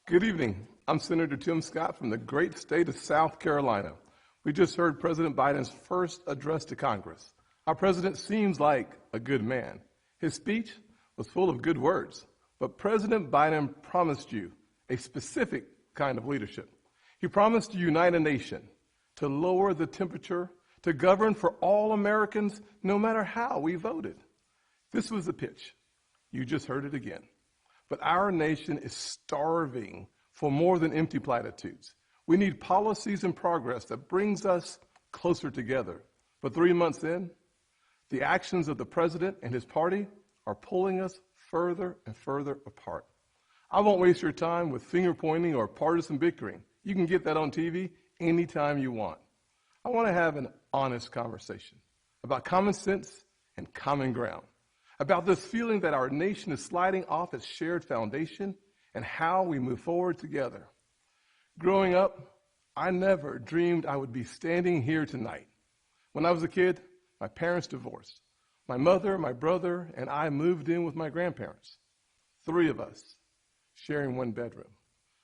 Good evening. I'm Senator Tim Scott from the great state of South Carolina. We just heard President Biden's first address to Congress. Our president seems like a good man. His speech was full of good words, but President Biden promised you a specific kind of leadership. He promised to unite a nation, to lower the temperature, to govern for all Americans, no matter how we voted. This was the pitch. You just heard it again. But our nation is starving for more than empty platitudes. We need policies and progress that brings us closer together. But 3 months in, the actions of the president and his party are pulling us further and further apart. I won't waste your time with finger pointing or partisan bickering. You can get that on TV anytime you want. I want to have an honest conversation about common sense and common ground, about this feeling that our nation is sliding off its shared foundation and how we move forward together. Growing up, I never dreamed I would be standing here tonight. When I was a kid, my parents divorced. My mother, my brother, and I moved in with my grandparents. 3 of us sharing one bedroom.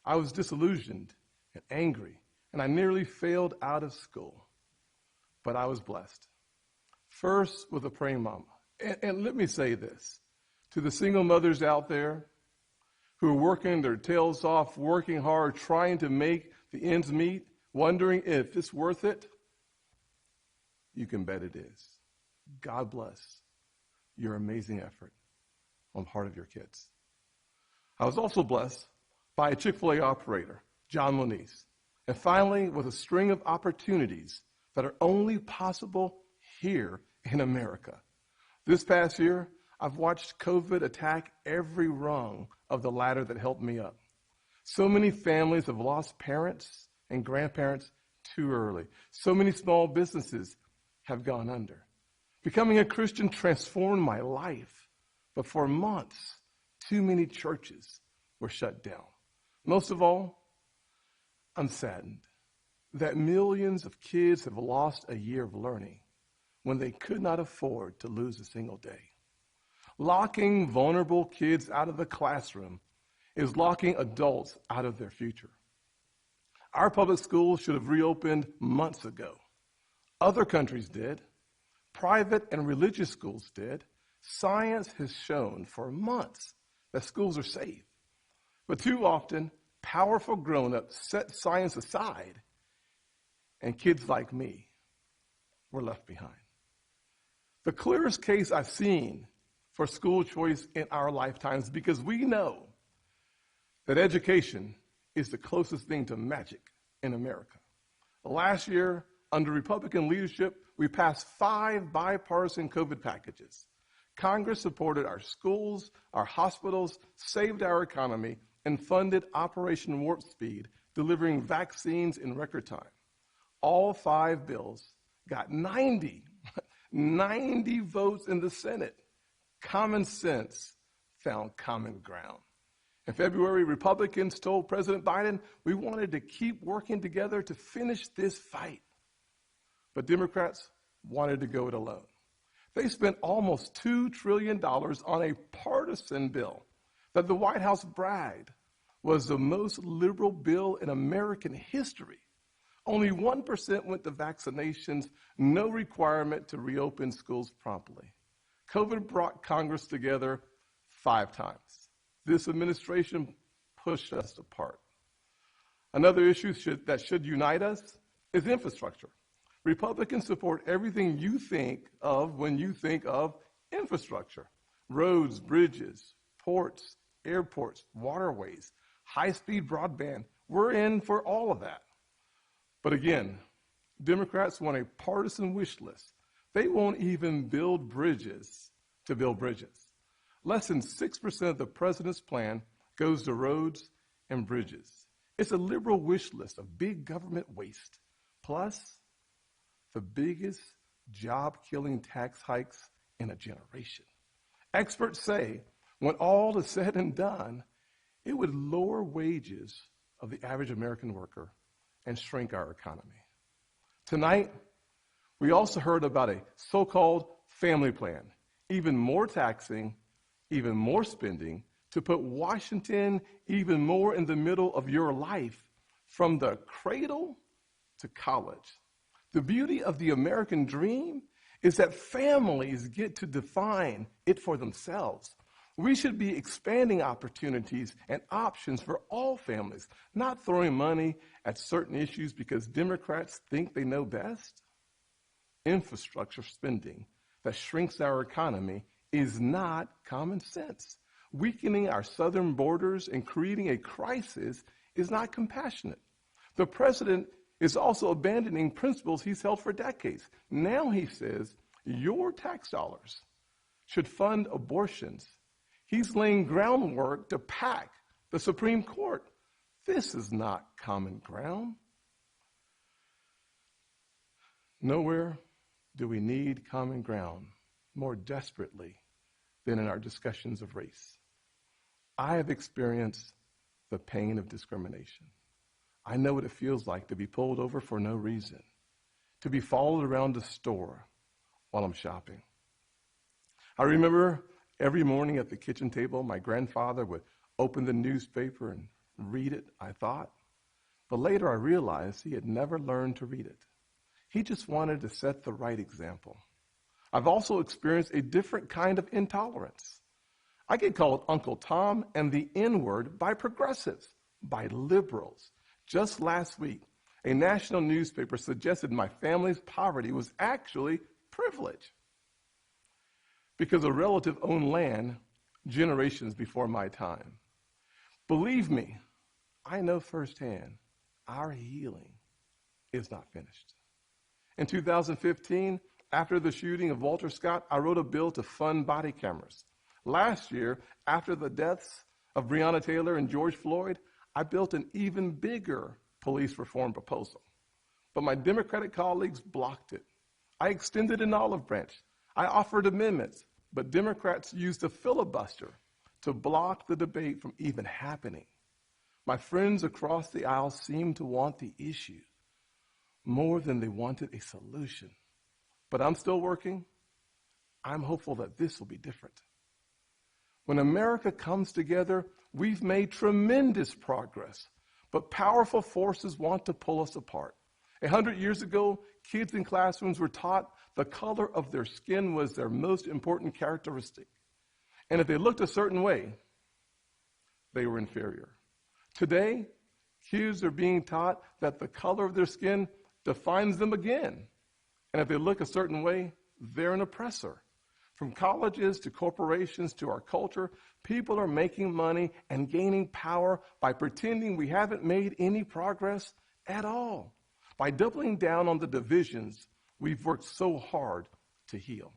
I was disillusioned and angry, and I nearly failed out of school. But I was blessed. First with a praying mama. And let me say this, to the single mothers out there who are working their tails off, working hard, trying to make the ends meet, wondering if it's worth it, you can bet it is. God bless your amazing effort on the part of your kids. I was also blessed by a Chick-fil-A operator, John Moniz, and finally with a string of opportunities that are only possible here in America. This past year, I've watched COVID attack every rung of the ladder that helped me up. So many families have lost parents and grandparents too early. So many small businesses have gone under. Becoming a Christian transformed my life, but for months, too many churches were shut down. Most of all, I'm saddened that millions of kids have lost a year of learning when they could not afford to lose a single day. Locking vulnerable kids out of the classroom is locking adults out of their future. Our public schools should have reopened months ago. Other countries did. Private and religious schools did. Science has shown for months that schools are safe. But too often, powerful grown-ups set science aside, and kids like me were left behind. The clearest case I've seen for school choice in our lifetimes, because we know that education is the closest thing to magic in America. Last year, under Republican leadership, we passed 5 bipartisan COVID packages. Congress supported our schools, our hospitals, saved our economy, and funded Operation Warp Speed, delivering vaccines in record time. All 5 bills got 90 votes in the Senate. Common sense found common ground. In February, Republicans told President Biden we wanted to keep working together to finish this fight. But Democrats wanted to go it alone. They spent almost $2 trillion on a partisan bill that the White House bragged was the most liberal bill in American history. Only 1% went to vaccinations, no requirement to reopen schools promptly. COVID brought Congress together 5 times. This administration pushed us apart. Another issue that should unite us is infrastructure. Republicans support everything you think of when you think of infrastructure. Roads, bridges, ports, airports, waterways, high-speed broadband. We're in for all of that. But again, Democrats want a partisan wish list. They won't even build bridges to build bridges. Less than 6% of the president's plan goes to roads and bridges. It's a liberal wish list of big government waste, plus the biggest job-killing tax hikes in a generation. Experts say when all is said and done, it would lower wages of the average American worker and shrink our economy. Tonight, we also heard about a so-called family plan, even more taxing, even more spending to put Washington even more in the middle of your life from the cradle to college. The beauty of the American dream is that families get to define it for themselves. We should be expanding opportunities and options for all families, not throwing money at certain issues because Democrats think they know best. Infrastructure spending that shrinks our economy is not common sense. Weakening our southern borders and creating a crisis is not compassionate. The president is also abandoning principles he's held for decades. Now he says your tax dollars should fund abortions. He's laying groundwork to pack the Supreme Court. This is not common ground. Nowhere do we need common ground more desperately than in our discussions of race. I have experienced the pain of discrimination. I know what it feels like to be pulled over for no reason, to be followed around the store while I'm shopping. I remember every morning at the kitchen table, my grandfather would open the newspaper and read it, I thought. But later I realized he had never learned to read it. He just wanted to set the right example. I've also experienced a different kind of intolerance. I get called Uncle Tom and the N-word by progressives, by liberals. Just last week, a national newspaper suggested my family's poverty was actually privilege because a relative owned land generations before my time. Believe me, I know firsthand our healing is not finished. In 2015, after the shooting of Walter Scott, I wrote a bill to fund body cameras. Last year, after the deaths of Breonna Taylor and George Floyd, I built an even bigger police reform proposal. But my Democratic colleagues blocked it. I extended an olive branch. I offered amendments, but Democrats used a filibuster to block the debate from even happening. My friends across the aisle seemed to want the issue more than they wanted a solution. But I'm still working. I'm hopeful that this will be different. When America comes together, we've made tremendous progress, but powerful forces want to pull us apart. 100 years ago, kids in classrooms were taught the color of their skin was their most important characteristic. And if they looked a certain way, they were inferior. Today, kids are being taught that the color of their skin defines them again. And if they look a certain way, they're an oppressor. From colleges to corporations to our culture, people are making money and gaining power by pretending we haven't made any progress at all, by doubling down on the divisions we've worked so hard to heal.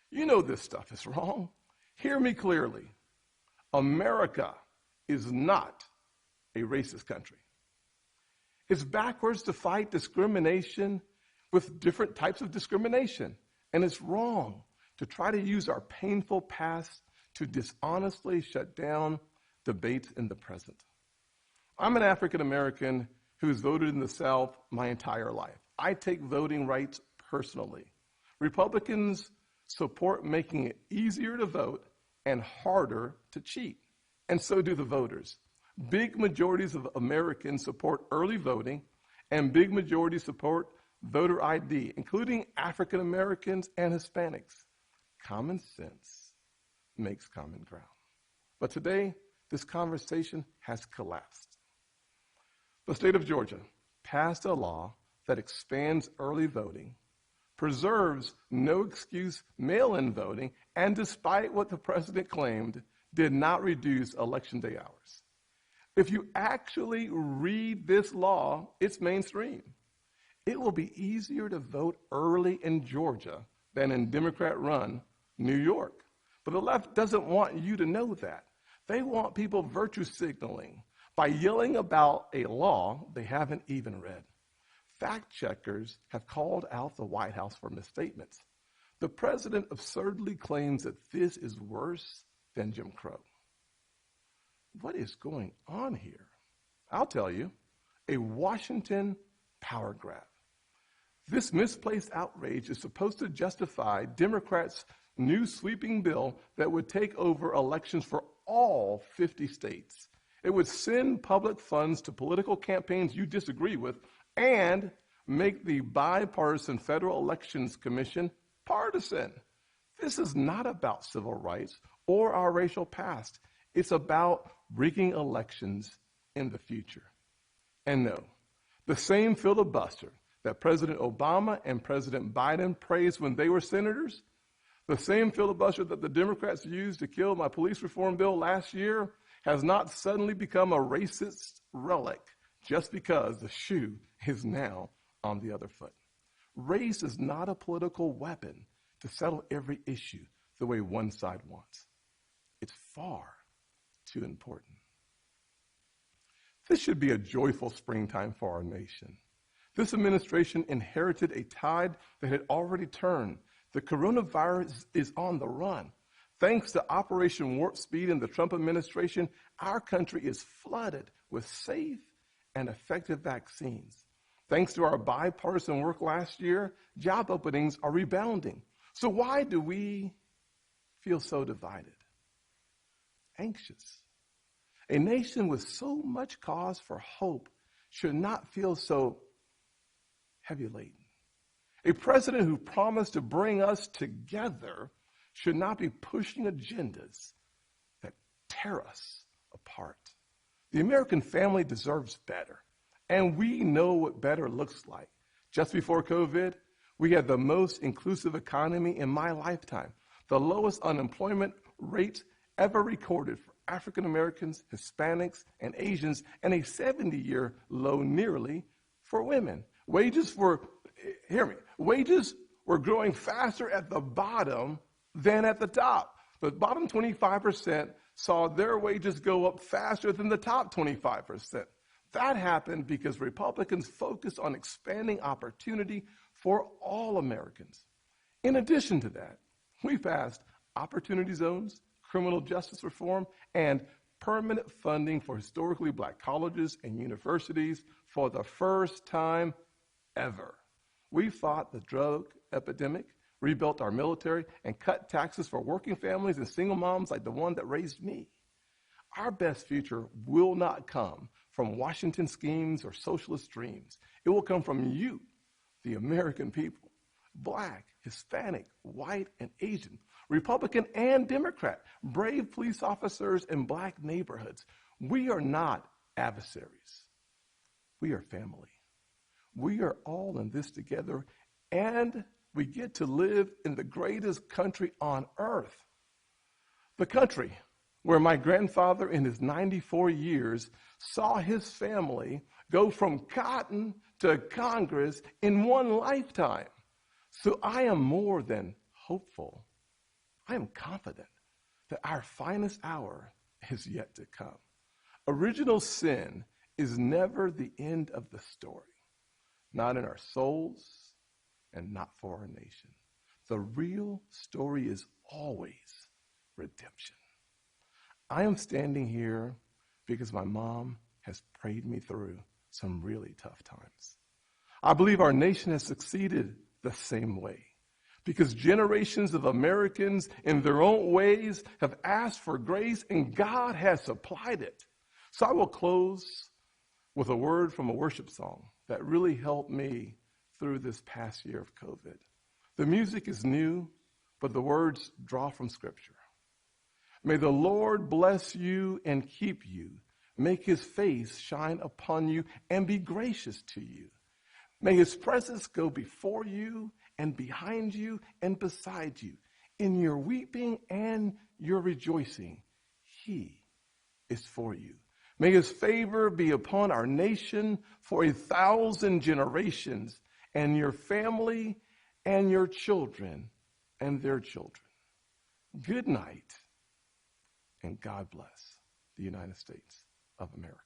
You know this stuff is wrong. Hear me clearly. America is not a racist country. It's backwards to fight discrimination with different types of discrimination. And it's wrong to try to use our painful past to dishonestly shut down debates in the present. I'm an African American who's voted in the South my entire life. I take voting rights personally. Republicans support making it easier to vote and harder to cheat, and so do the voters. Big majorities of Americans support early voting, and big majorities support voter ID, including African Americans and Hispanics. Common sense makes common ground. But today, this conversation has collapsed. The state of Georgia passed a law that expands early voting, preserves no excuse mail-in voting, and despite what the president claimed, did not reduce election day hours. If you actually read this law, it's mainstream. It will be easier to vote early in Georgia than in Democrat-run New York. But the left doesn't want you to know that. They want people virtue signaling by yelling about a law they haven't even read. Fact checkers have called out the White House for misstatements. The president absurdly claims that this is worse than Jim Crow. What is going on here? I'll tell you, a Washington power grab. This misplaced outrage is supposed to justify Democrats' new sweeping bill that would take over elections for all 50 states. It would send public funds to political campaigns you disagree with and make the bipartisan Federal Elections Commission partisan. This is not about civil rights or our racial past. It's about rigging elections in the future. And no, the same filibuster that President Obama and President Biden praised when they were senators, the same filibuster that the Democrats used to kill my police reform bill last year, has not suddenly become a racist relic just because the shoe is now on the other foot. Race is not a political weapon to settle every issue the way one side wants. It's far too important. This should be a joyful springtime for our nation. This administration inherited a tide that had already turned. The coronavirus is on the run. Thanks to Operation Warp Speed and the Trump administration, our country is flooded with safe and effective vaccines. Thanks to our bipartisan work last year, job openings are rebounding. So why do we feel so divided? Anxious. A nation with so much cause for hope should not feel so heavy laden. A president who promised to bring us together should not be pushing agendas that tear us apart. The American family deserves better, and we know what better looks like. Just before COVID, we had the most inclusive economy in my lifetime, the lowest unemployment rate ever recorded for African Americans, Hispanics, and Asians, and a 70-year low nearly for women. Wages were growing faster at the bottom than at the top. The bottom 25% saw their wages go up faster than the top 25%. That happened because Republicans focused on expanding opportunity for all Americans. In addition to that, we passed opportunity zones, criminal justice reform, and permanent funding for historically black colleges and universities for the first time ever. We fought the drug epidemic, rebuilt our military, and cut taxes for working families and single moms like the one that raised me. Our best future will not come from Washington schemes or socialist dreams. It will come from you, the American people, black, Hispanic, white, and Asian, Republican and Democrat, brave police officers in black neighborhoods. We are not adversaries. We are family. We are all in this together, and we get to live in the greatest country on earth. The country where my grandfather in his 94 years saw his family go from cotton to Congress in one lifetime. So I am more than hopeful. I am confident that our finest hour is yet to come. Original sin is never the end of the story, not in our souls and not for our nation. The real story is always redemption. I am standing here because my mom has prayed me through some really tough times. I believe our nation has succeeded the same way because generations of Americans in their own ways have asked for grace and God has supplied it. So I will close with a word from a worship song that really helped me through this past year of COVID. The music is new, but the words draw from Scripture. May the Lord bless you and keep you. Make his face shine upon you and be gracious to you. May his presence go before you and behind you and beside you. In your weeping and your rejoicing, he is for you. May his favor be upon our nation for 1,000 generations, and your family and your children and their children. Good night, and God bless the United States of America.